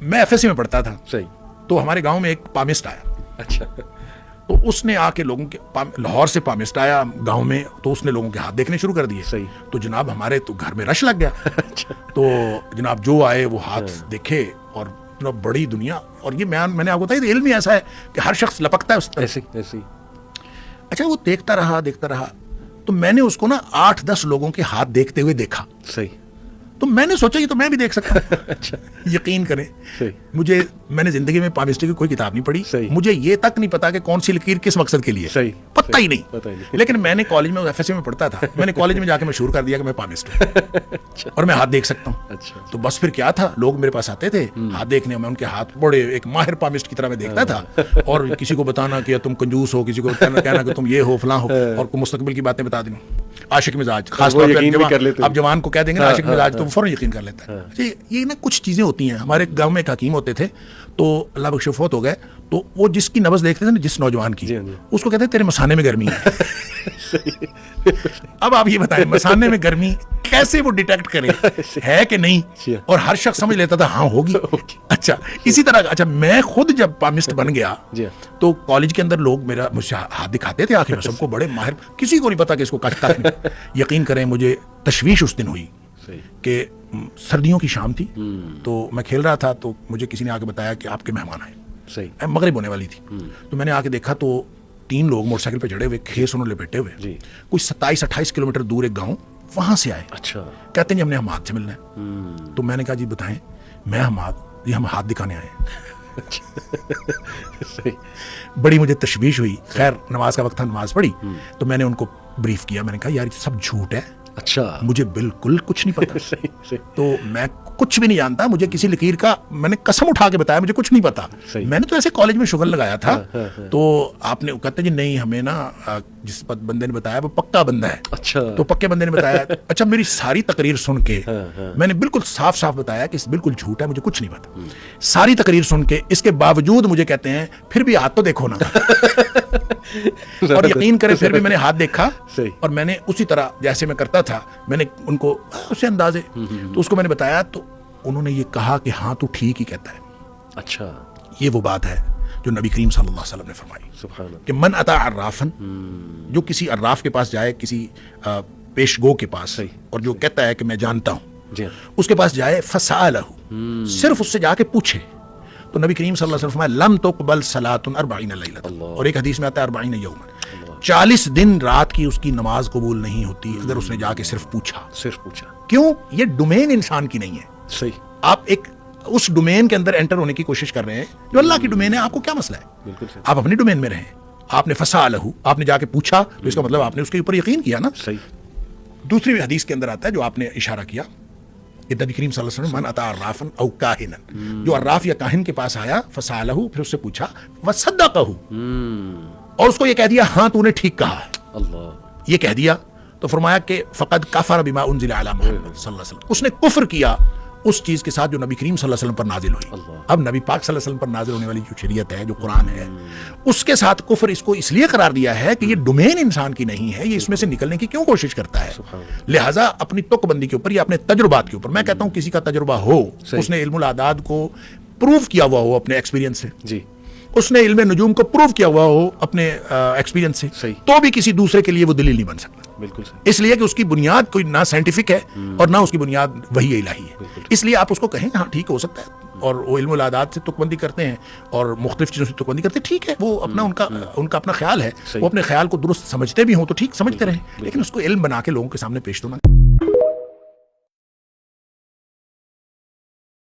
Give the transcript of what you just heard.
میں F S C میں پڑھتا تھا، صحیح. تو ہمارے گاؤں میں ایک پامسٹ آیا. اچھا. تو اس نے آ کے لوگوں کے لاہور سے پامسٹ آیا گاؤں میں، تو اس نے لوگوں کے ہاتھ دیکھنے شروع کر دیے. صحیح. تو جناب ہمارے تو گھر میں رش لگ گیا. تو جناب جو آئے وہ ہاتھ دیکھے، اور بڑی دنیا. اور یہ میں نے آپ کو بتایا علم ہی ایسا ہے کہ ہر شخص لپکتا ہے اس طرح. ایسی. اچھا وہ دیکھتا رہا تو میں نے اس کو نا 8-10 لوگوں کے ہاتھ دیکھتے ہوئے دیکھا. صحیح. تو میں نے سوچا یہ تو میں بھی دیکھ سکتا ہوں. اچھا. یقین کریں صحیح. میں نے زندگی میں پامسٹری کی کوئی کتاب نہیں پڑھی. صحیح. مجھے یہ تک نہیں پتا کہ کون سی لکیر کس مقصد کے لیے. صحیح. پتہ ہی نہیں. لیکن میں نے کالج میں ایف ایس سی میں پڑھتا تھا، میں نے کالج میں جا کے مشہور کر دیا کہ میں پامسٹ ہوں اور میں ہاتھ دیکھ سکتا ہوں. اچھا. تو بس پھر کیا تھا، لوگ میرے پاس آتے تھے ہاتھ دیکھنے، میں ان کے ہاتھ بڑے ایک ماہر پامسٹ کی طرح میں دیکھتا تھا، اور کسی کو بتانا کہ تم کنجوس ہو، کسی کو کہنا کہ تم یہ ہو فلاں ہو، اور مستقبل کی باتیں بتا دیں. عاشق مزاج، خاص طور پہ اب جوان کو کہہ دیں گے عاشق مزاج تو فوراً یقین کر لیتا ہے. یہ نا کچھ چیزیں ہوتی ہیں. ہمارے گاؤں میں ایک حکیم ہوتے تھے، تو اللہ بخش فوت ہو گئے، تو وہ جس کی نبض دیکھتے تھے نا، جس نوجوان کی، اس کو کہتے ہیں تیرے مسانے میں گرمی ہے. اب آپ یہ بتائیں مسانے میں گرمی کیسے وہ ڈیٹیکٹ کرے ہے کہ نہیں، اور ہر شخص سمجھ لیتا تھا ہاں ہوگی. اچھا اسی طرح اچھا میں خود جب پامسٹ بن گیا تو کالج کے اندر لوگ میرا مجھے ہاتھ دکھاتے تھے آخر میں سب کو بڑے ماہر، کسی کو نہیں پتا کہ اس کو کچھ تک نہیں. یقین کریں مجھے تشویش اس دن ہوئی کہ سردیوں کی شام تھی، تو میں کھیل رہا تھا، تو مجھے کسی نے آ کے بتایا کہ آپ کے مہمان آئے. صحیح. مغرب ہونے والی تھی. تو میں نے آ کے دیکھا تو 3 لوگ موٹر سائیکل پہ چڑھے ہوئے، کھیس انہوں نے لپیٹے ہوئے، کوئی 27-28 کلومیٹر دور ایک گاؤں وہاں سے آئے. اچھا. کہتے ہیں جی ہم نے حماد سے ملنا ہے. تو میں نے کہا جی بتائیں. میں حماد جی ہم ہاتھ دکھانے آئے ہیں. بڑی مجھے تشویش ہوئی. خیر نماز کا وقت تھا، نماز پڑھی تو میں نے ان کو بریف کیا. میں نے کہا یار یہ سب جھوٹ ہے. اچھا. مجھے بالکل کچھ نہیں پتا. تو میں کچھ بھی نہیں جانتا، مجھے کسی لکیر کا میں نے قسم اٹھا کے بتایا مجھے کچھ نہیں پتا. میں نے تو ایسے کالج میں شغل لگایا تھا. تو آپ نے کہتے جی نہیں ہمیں نا جس بندے نے بتایا وہ پکا بندہ ہے. اچھا. تو پکے بندے نے بتایا. اچھا میری ساری تقریر سن کے میں نے بالکل صاف صاف بتایا کہ بالکل جھوٹ ہے، مجھے کچھ نہیں پتا. ساری تقریر سن کے اس کے باوجود مجھے کہتے ہیں پھر بھی ہاتھ تو دیکھو نا. اور یقین کریں پھر بھی میں نے ہاتھ دیکھا، اور میں نے اسی طرح جیسے میں کرتا تھا میں نے ان کو اسے اندازے تو اس کو میں نے بتایا، تو انہوں نے یہ کہا کہ ہاں تو ٹھیک ہی کہتا ہے. اچھا. یہ وہ بات ہے جو نبی کریم صلی اللہ علیہ وسلم نے فرمائی. سبحان اللہ. کہ من اتا عرافن، جو کسی عراف کے پاس جائے، کسی پیش گو کے پاس، اور جو کہتا ہے کہ میں جانتا ہوں، اس کے پاس جائے فسالہ، صرف اس سے جا کے پوچھے. تو نبی کریم صلی اللہ علیہ وسلم فرمایا لم تقبل صلاۃ 40 لیلۃ، اور ایک حدیث میں آتا ہے 40 یوما، 40 دن رات کی اس کی نماز قبول نہیں ہوتی اگر اس نے جا کے صرف پوچھا. کیوں؟ یہ ڈومین انسان کی نہیں ہے. صحیح. آپ ایک اس ڈومین کے اندر انٹر ہونے کی کوشش کر رہے ہیں جو اللہ کی ڈومین ہے. آپ کو کیا مسئلہ ہے؟ بالکل. آپ اپنی ڈومین میں رہیں. آپ نے فسالہ، آپ نے جا کے پوچھا تو اس کا مطلب آپ نے اس کے اوپر یقین کیا نا. صحیح. دوسری حدیث کے اندر آتا ہے جو آپ نے اشارہ کیا کہ نبی کریم صلی اللہ علیہ وسلم من اتا عرافا او کاہنا، جو عراف یا کاہن کے پاس آیا فسالہ، پھر اس سے پوچھا وصدقہ، اور اس کو یہ کہہ دیا ہاں تو نے ٹھیک کہا ہے، اللہ یہ کہہ دیا، تو فرمایا کہ فقد کفر بما انزل علی محمد صلی اللہ علیہ وسلم، اس نے کفر کیا اس چیز کے ساتھ جو نبی کریم صلی اللہ علیہ وسلم پر نازل ہوئی. اب نبی پاک صلی اللہ علیہ وسلم پر نازل ہونے والی جو شریعت ہے، جو قرآن ہے، اس کے ساتھ کفر اس کو اس لیے قرار دیا ہے کہ یہ ڈومین انسان کی نہیں ہے، یہ اس میں سے نکلنے کی کیوں کوشش کرتا ہے. لہٰذا اپنی تک بندی کے اوپر یا اپنے تجربات کے اوپر، میں کہتا ہوں کسی کا تجربہ ہو، اس نے علم الاعداد کو پروف کیا ہوا ہو اپنے ایکسپیرینس سے، جی، اس نے علم نجوم کو پروف کیا ہوا ہو اپنے ایکسپیرینس سے، تو بھی کسی دوسرے کے لیے وہ دلیل نہیں بن سکتا. بالکل صحیح. اس لیے کہ اس کی بنیاد کوئی نہ سائنٹیفک ہے اور نہ اس کی بنیاد وحی الہی ہے. اس لیے آپ اس کو کہیں ہاں ٹھیک ہو سکتا ہے، اور وہ علم الاعداد سے تک بندی کرتے ہیں اور مختلف چیزوں سے تک بندی کرتے ہیں، ٹھیک ہے، وہ اپنا ان کا اپنا خیال ہے، وہ اپنے خیال کو درست سمجھتے بھی ہوں تو ٹھیک سمجھتے رہیں، لیکن اس کو علم بنا کے لوگوں کے سامنے پیش تو نہ